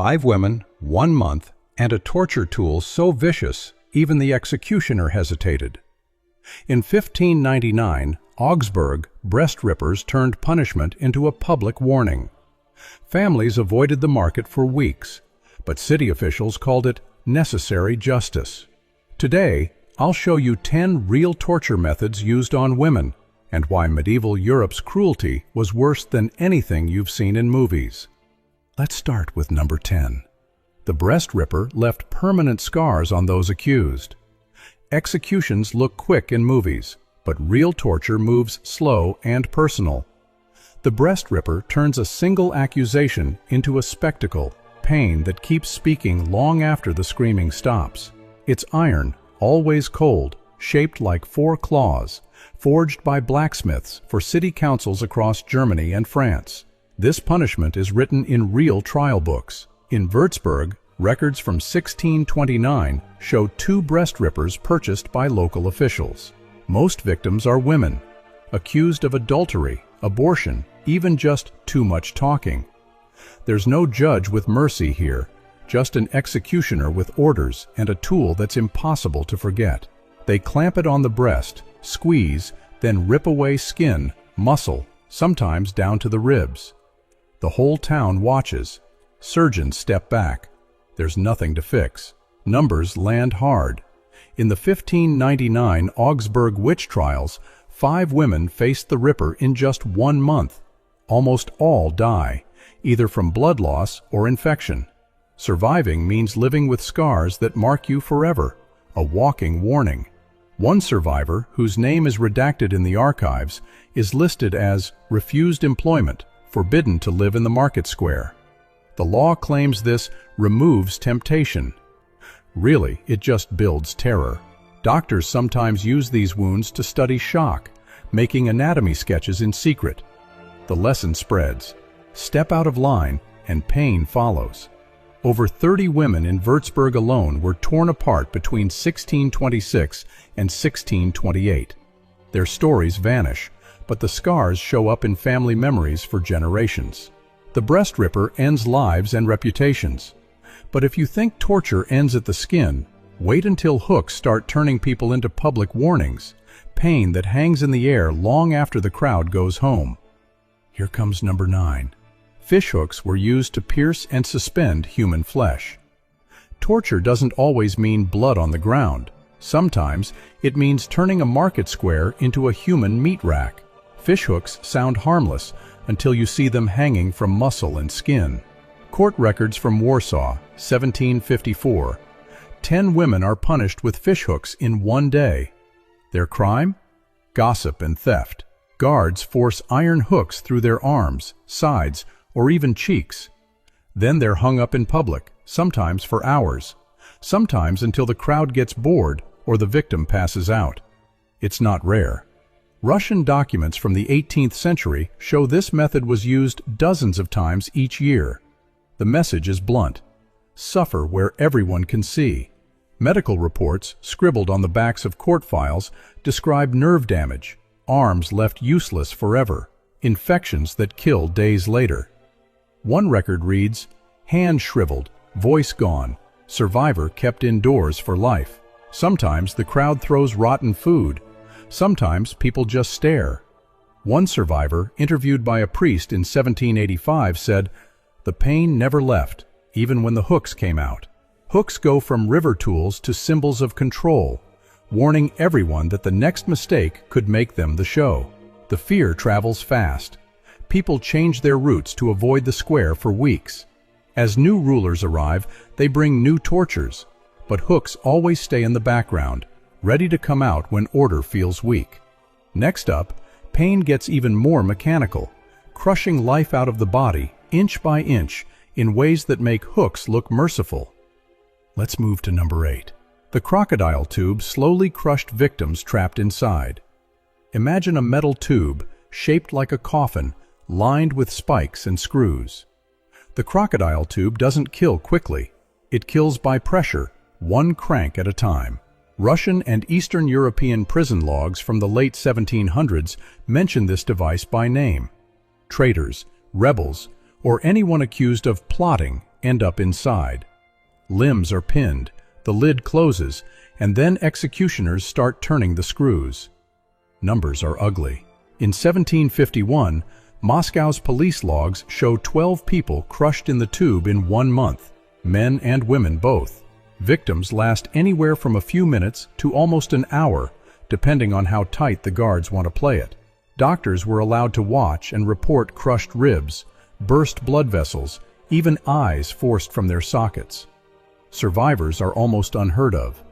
5 women, 1 month, and a torture tool so vicious even the executioner hesitated. In 1599, Augsburg, breast rippers turned punishment into a public warning. Families avoided the market for weeks, but city officials called it necessary justice. Today, I'll show you 10 real torture methods used on women and why medieval Europe's cruelty was worse than anything you've seen in movies. Let's start with number 10. The breast ripper left permanent scars on those accused. Executions look quick in movies, but real torture moves slow and personal. The breast ripper turns a single accusation into a spectacle, pain that keeps speaking long after the screaming stops. It's iron, always cold, shaped like 4 claws, forged by blacksmiths for city councils across Germany and France. This punishment is written in real trial books. In Würzburg, records from 1629 show 2 breast rippers purchased by local officials. Most victims are women, accused of adultery, abortion, even just too much talking. There's no judge with mercy here, just an executioner with orders and a tool that's impossible to forget. They clamp it on the breast, squeeze, then rip away skin, muscle, sometimes down to the ribs. The whole town watches. Surgeons step back. There's nothing to fix. Numbers land hard. In the 1599 Augsburg witch trials, 5 women faced the ripper in just 1 month. Almost all die, either from blood loss or infection. Surviving means living with scars that mark you forever, a walking warning. One survivor, whose name is redacted in the archives, is listed as refused employment, forbidden to live in the market square. The law claims this removes temptation. Really, it just builds terror. Doctors sometimes use these wounds to study shock, making anatomy sketches in secret. The lesson spreads. Step out of line, and pain follows. Over 30 women in Würzburg alone were torn apart between 1626 and 1628. Their stories vanish, but the scars show up in family memories for generations. The breast ripper ends lives and reputations. But if you think torture ends at the skin, wait until hooks start turning people into public warnings, pain that hangs in the air long after the crowd goes home. Here comes number 9. Fishhooks were used to pierce and suspend human flesh. Torture doesn't always mean blood on the ground. Sometimes it means turning a market square into a human meat rack. Fishhooks sound harmless until you see them hanging from muscle and skin. Court records from Warsaw, 1754. 10 women are punished with fishhooks in 1 day. Their crime? Gossip and theft. Guards force iron hooks through their arms, sides, or even cheeks. Then they're hung up in public, sometimes for hours, sometimes until the crowd gets bored or the victim passes out. It's not rare. Russian documents from the 18th century show this method was used dozens of times each year. The message is blunt. Suffer where everyone can see. Medical reports, scribbled on the backs of court files, describe nerve damage, arms left useless forever, infections that kill days later. One record reads, hand shriveled, voice gone, survivor kept indoors for life. Sometimes the crowd throws rotten food. Sometimes people just stare. One survivor, interviewed by a priest in 1785, said, "The pain never left, even when the hooks came out." Hooks go from river tools to symbols of control, warning everyone that the next mistake could make them the show. The fear travels fast. People change their routes to avoid the square for weeks. As new rulers arrive, they bring new tortures, but hooks always stay in the background, ready to come out when order feels weak. Next up, pain gets even more mechanical, crushing life out of the body, inch by inch, in ways that make hooks look merciful. Let's move to number 8. The crocodile tube slowly crushed victims trapped inside. Imagine a metal tube, shaped like a coffin, lined with spikes and screws. The crocodile tube doesn't kill quickly. It kills by pressure, one crank at a time. Russian and Eastern European prison logs from the late 1700s mention this device by name. Traitors, rebels, or anyone accused of plotting end up inside. Limbs are pinned, the lid closes, and then executioners start turning the screws. Numbers are ugly. In 1751, Moscow's police logs show 12 people crushed in the tube in 1 month, men and women both. Victims last anywhere from a few minutes to almost an hour, depending on how tight the guards want to play it. Doctors were allowed to watch and report crushed ribs, burst blood vessels, even eyes forced from their sockets. Survivors are almost unheard of.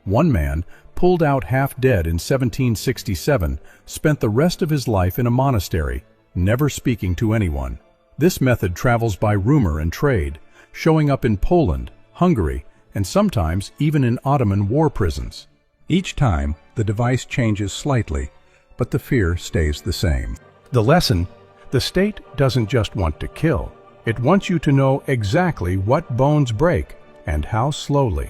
One man, pulled out half dead in 1767, spent the rest of his life in a monastery, never speaking to anyone. This method travels by rumor and trade, showing up in Poland, Hungary, and sometimes even in Ottoman war prisons. Each time, the device changes slightly, but the fear stays the same. The lesson: the state doesn't just want to kill. It wants you to know exactly what bones break and how slowly.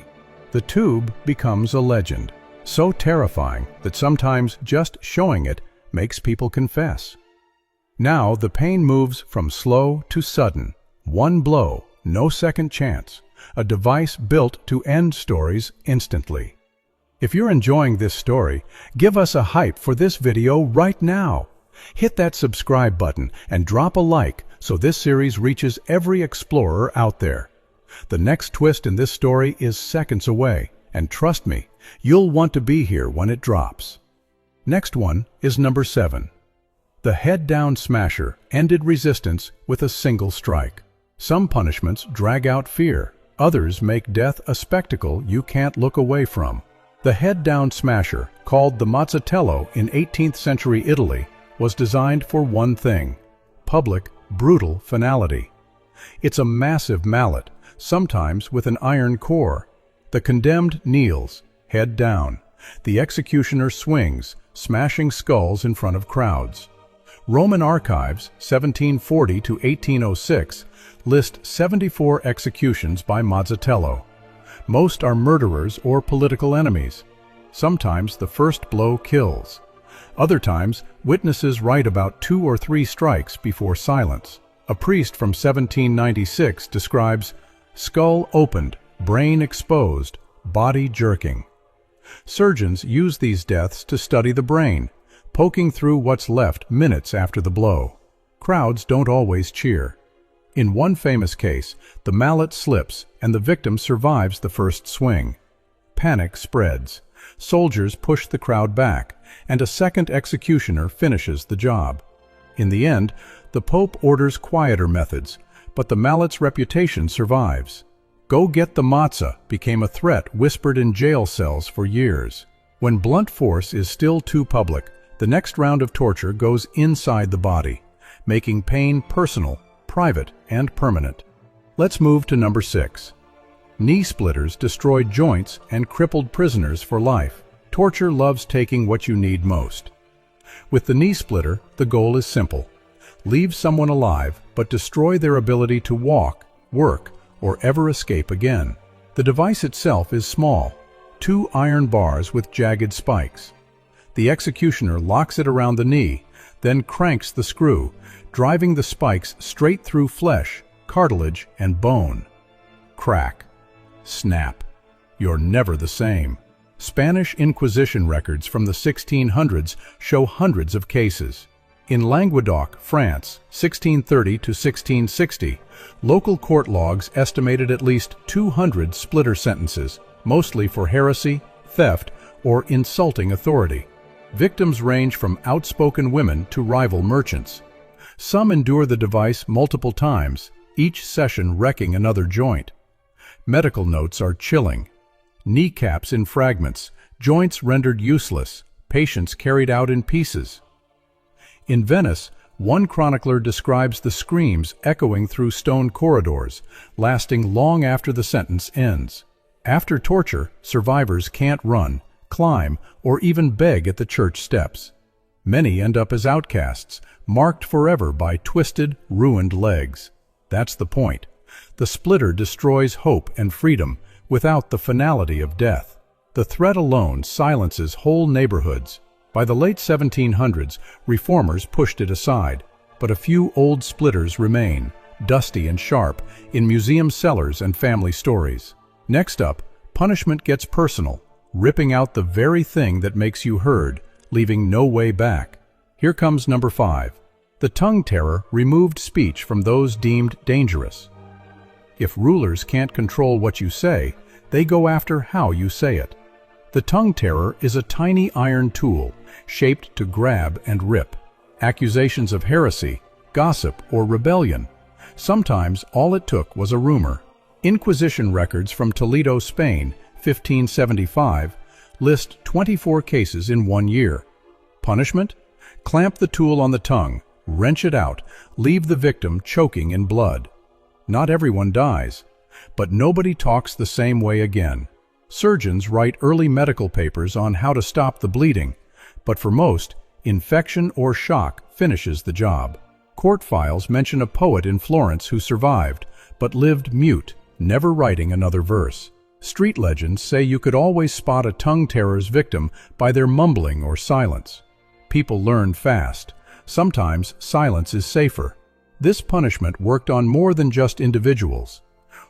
The tube becomes a legend, so terrifying that sometimes just showing it makes people confess. Now the pain moves from slow to sudden. One blow, no second chance. A device built to end stories instantly. If you're enjoying this story, give us a hype for this video right now. Hit that subscribe button and drop a like so this series reaches every explorer out there. The next twist in this story is seconds away, and trust me, you'll want to be here when it drops. Next one is number 7. The head-down smasher ended resistance with a single strike. Some punishments drag out fear. Others make death a spectacle you can't look away from. The head-down smasher, called the mazzatello in 18th century Italy, was designed for one thing: public, brutal finality. It's a massive mallet, sometimes with an iron core. The condemned kneels, head down. The executioner swings, smashing skulls in front of crowds. Roman archives, 1740 to 1806, list 74 executions by Mazzatello. Most are murderers or political enemies. Sometimes the first blow kills. Other times, witnesses write about 2 or 3 strikes before silence. A priest from 1796 describes skull opened, brain exposed, body jerking. Surgeons use these deaths to study the brain, poking through what's left minutes after the blow. Crowds don't always cheer. In one famous case, the mallet slips and the victim survives the first swing. Panic spreads. Soldiers push the crowd back, and a second executioner finishes the job. In the end, the Pope orders quieter methods, but the mallet's reputation survives. "Go get the matzah" became a threat whispered in jail cells for years. When blunt force is still too public, the next round of torture goes inside the body, making pain personal, private, and permanent. Let's move to number 6. Knee splitters destroyed joints and crippled prisoners for life. Torture loves taking what you need most. With the knee splitter, the goal is simple: leave someone alive, but destroy their ability to walk, work, or ever escape again. The device itself is small, 2 iron bars with jagged spikes. The executioner locks it around the knee, then cranks the screw, driving the spikes straight through flesh, cartilage, and bone. Crack. Snap. You're never the same. Spanish Inquisition records from the 1600s show hundreds of cases. In Languedoc, France, 1630 to 1660, local court logs estimated at least 200 splitter sentences, mostly for heresy, theft, or insulting authority. Victims range from outspoken women to rival merchants. Some endure the device multiple times, each session wrecking another joint. Medical notes are chilling. Kneecaps in fragments, joints rendered useless, patients carried out in pieces. In Venice, one chronicler describes the screams echoing through stone corridors, lasting long after the sentence ends. After torture, survivors can't run, climb, or even beg at the church steps. Many end up as outcasts, marked forever by twisted, ruined legs. That's the point. The splitter destroys hope and freedom without the finality of death. The threat alone silences whole neighborhoods. By the late 1700s, reformers pushed it aside, but a few old splitters remain, dusty and sharp, in museum cellars and family stories. Next up, punishment gets personal, ripping out the very thing that makes you heard, leaving no way back. Here comes number 5. The tongue terror removed speech from those deemed dangerous. If rulers can't control what you say, they go after how you say it. The tongue terror is a tiny iron tool, shaped to grab and rip. Accusations of heresy, gossip, or rebellion. Sometimes all it took was a rumor. Inquisition records from Toledo, Spain, 1575, list 24 cases in 1 year. Punishment? Clamp the tool on the tongue, wrench it out, leave the victim choking in blood. Not everyone dies, but nobody talks the same way again. Surgeons write early medical papers on how to stop the bleeding, but for most, infection or shock finishes the job. Court files mention a poet in Florence who survived, but lived mute, never writing another verse. Street legends say you could always spot a tongue terror's victim by their mumbling or silence. People learn fast. Sometimes silence is safer. This punishment worked on more than just individuals.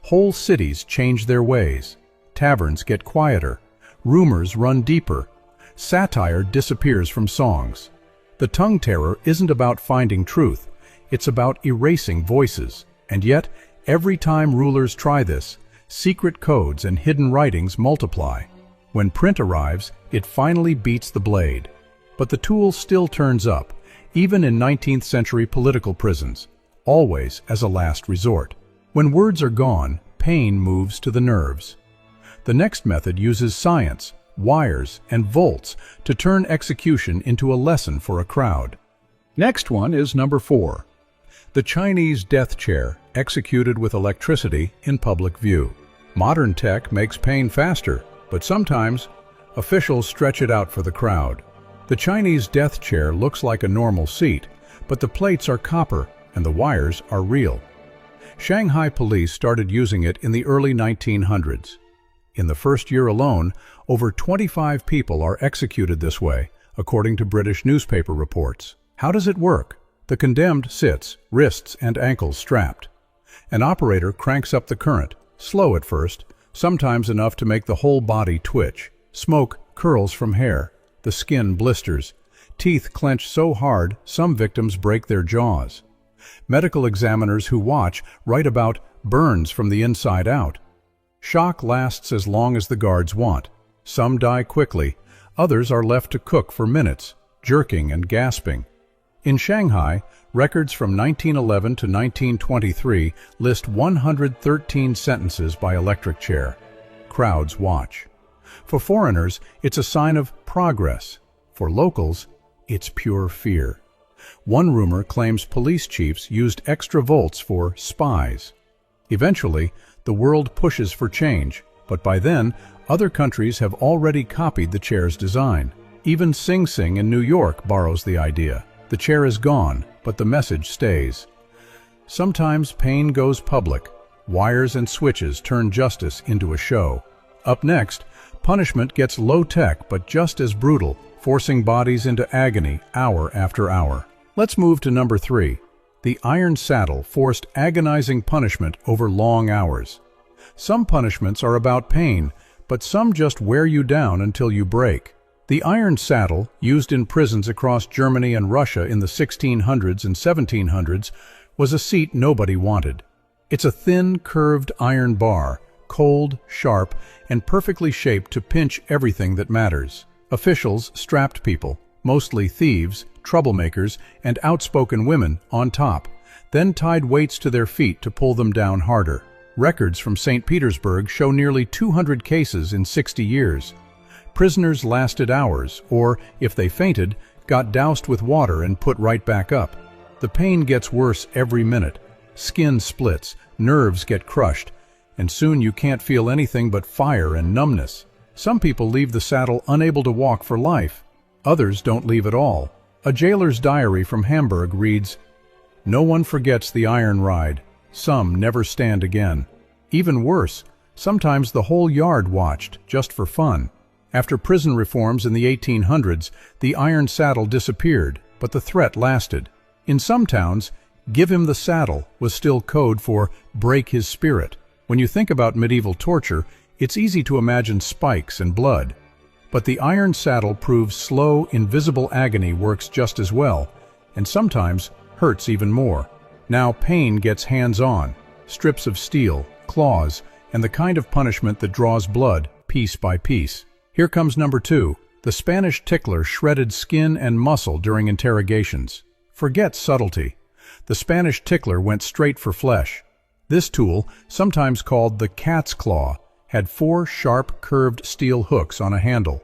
Whole cities change their ways. Taverns get quieter. Rumors run deeper. Satire disappears from songs. The tongue terror isn't about finding truth. It's about erasing voices. And yet, every time rulers try this, secret codes and hidden writings multiply. When print arrives, it finally beats the blade. But the tool still turns up, even in 19th century political prisons, always as a last resort. When words are gone, pain moves to the nerves. The next method uses science, wires, and volts to turn execution into a lesson for a crowd. Next one is number 4. The Chinese death chair, executed with electricity in public view. Modern tech makes pain faster, but sometimes officials stretch it out for the crowd. The Chinese death chair looks like a normal seat, but the plates are copper and the wires are real. Shanghai police started using it in the early 1900s. In the first year alone, over 25 people are executed this way, according to British newspaper reports. How does it work? The condemned sits, wrists and ankles strapped. An operator cranks up the current, slow at first, sometimes enough to make the whole body twitch. Smoke curls from hair. The skin blisters. Teeth clench so hard, some victims break their jaws. Medical examiners who watch write about burns from the inside out. Shock lasts as long as the guards want. Some die quickly, others are left to cook for minutes, jerking and gasping. In Shanghai, records from 1911 to 1923 list 113 sentences by electric chair. Crowds watch. For foreigners, it's a sign of progress. For locals, it's pure fear. One rumor claims police chiefs used extra volts for spies. Eventually, the world pushes for change, but by then, other countries have already copied the chair's design. Even Sing Sing in New York borrows the idea. The chair is gone, but the message stays. Sometimes pain goes public. Wires and switches turn justice into a show. Up next, punishment gets low-tech but just as brutal, forcing bodies into agony hour after hour. Let's move to number 3. The iron saddle forced agonizing punishment over long hours. Some punishments are about pain, but some just wear you down until you break. The iron saddle, used in prisons across Germany and Russia in the 1600s and 1700s, was a seat nobody wanted. It's a thin, curved iron bar, cold, sharp, and perfectly shaped to pinch everything that matters. Officials strapped people, mostly thieves, troublemakers, and outspoken women, on top, then tied weights to their feet to pull them down harder. Records from St. Petersburg show nearly 200 cases in 60 years. Prisoners lasted hours, or, if they fainted, got doused with water and put right back up. The pain gets worse every minute. Skin splits, nerves get crushed, and soon you can't feel anything but fire and numbness. Some people leave the saddle unable to walk for life. Others don't leave at all. A jailer's diary from Hamburg reads, "No one forgets the iron ride. Some never stand again." Even worse, sometimes the whole yard watched, just for fun. After prison reforms in the 1800s, the iron saddle disappeared, but the threat lasted. In some towns, "Give him the saddle" was still code for "break his spirit." When you think about medieval torture, it's easy to imagine spikes and blood. But the iron saddle proves slow, invisible agony works just as well, and sometimes hurts even more. Now pain gets hands-on, strips of steel, claws, and the kind of punishment that draws blood piece by piece. Here comes number 2. The Spanish tickler shredded skin and muscle during interrogations. Forget subtlety. The Spanish tickler went straight for flesh. This tool, sometimes called the cat's claw, had 4 sharp, curved steel hooks on a handle.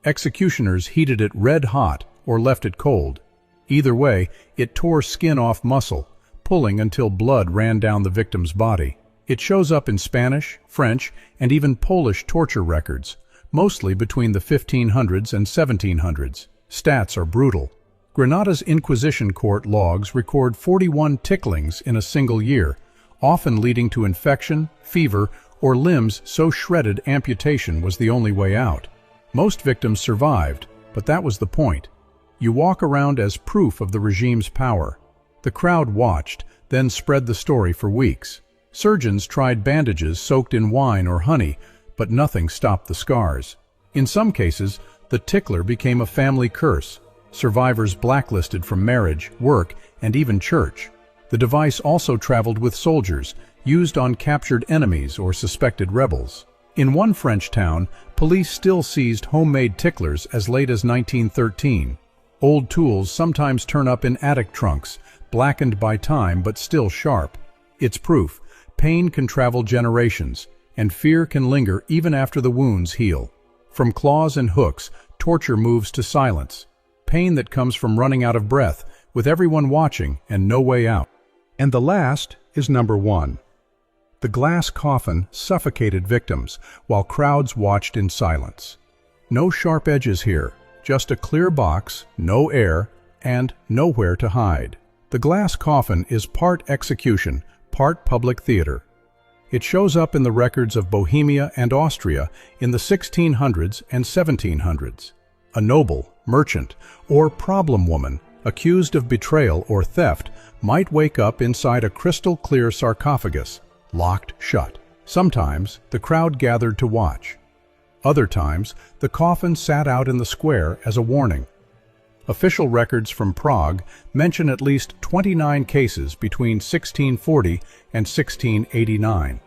Executioners heated it red hot or left it cold. Either way, it tore skin off muscle, pulling until blood ran down the victim's body. It shows up in Spanish, French, and even Polish torture records, mostly between the 1500s and 1700s. Stats are brutal. Granada's Inquisition court logs record 41 ticklings in a single year, often leading to infection, fever, or limbs so shredded amputation was the only way out. Most victims survived, but that was the point. You walk around as proof of the regime's power. The crowd watched, then spread the story for weeks. Surgeons tried bandages soaked in wine or honey, but nothing stopped the scars. In some cases, the tickler became a family curse. Survivors blacklisted from marriage, work, and even church. The device also traveled with soldiers, used on captured enemies or suspected rebels. In one French town, police still seized homemade ticklers as late as 1913. Old tools sometimes turn up in attic trunks, blackened by time but still sharp. It's proof. Pain can travel generations, and fear can linger even after the wounds heal. From claws and hooks, torture moves to silence. Pain that comes from running out of breath, with everyone watching and no way out. And the last is number 1. The glass coffin suffocated victims while crowds watched in silence. No sharp edges here, just a clear box, no air, and nowhere to hide. The glass coffin is part execution, part public theater. It shows up in the records of Bohemia and Austria in the 1600s and 1700s. A noble, merchant, or problem woman accused of betrayal or theft might wake up inside a crystal-clear sarcophagus, locked shut. Sometimes the crowd gathered to watch. Other times, the coffin sat out in the square as a warning. Official records from Prague mention at least 29 cases between 1640 and 1689.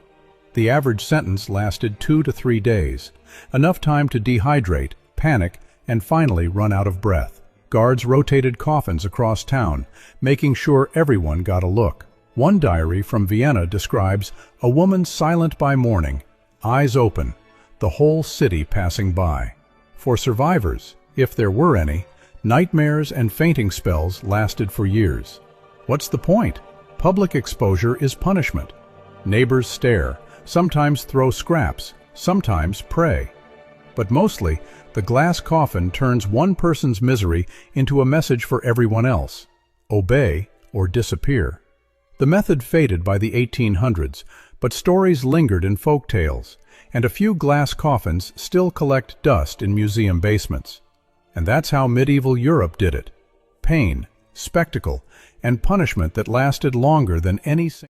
The average sentence lasted 2 to 3 days, enough time to dehydrate, panic, and finally run out of breath. Guards rotated coffins across town, making sure everyone got a look. One diary from Vienna describes a woman silent by morning, eyes open, the whole city passing by. For survivors, if there were any, nightmares and fainting spells lasted for years. What's the point? Public exposure is punishment. Neighbors stare, sometimes throw scraps, sometimes pray. But mostly, the glass coffin turns one person's misery into a message for everyone else. Obey or disappear. The method faded by the 1800s, but stories lingered in folk tales, and a few glass coffins still collect dust in museum basements. And that's how medieval Europe did it. Pain, spectacle, and punishment that lasted longer than any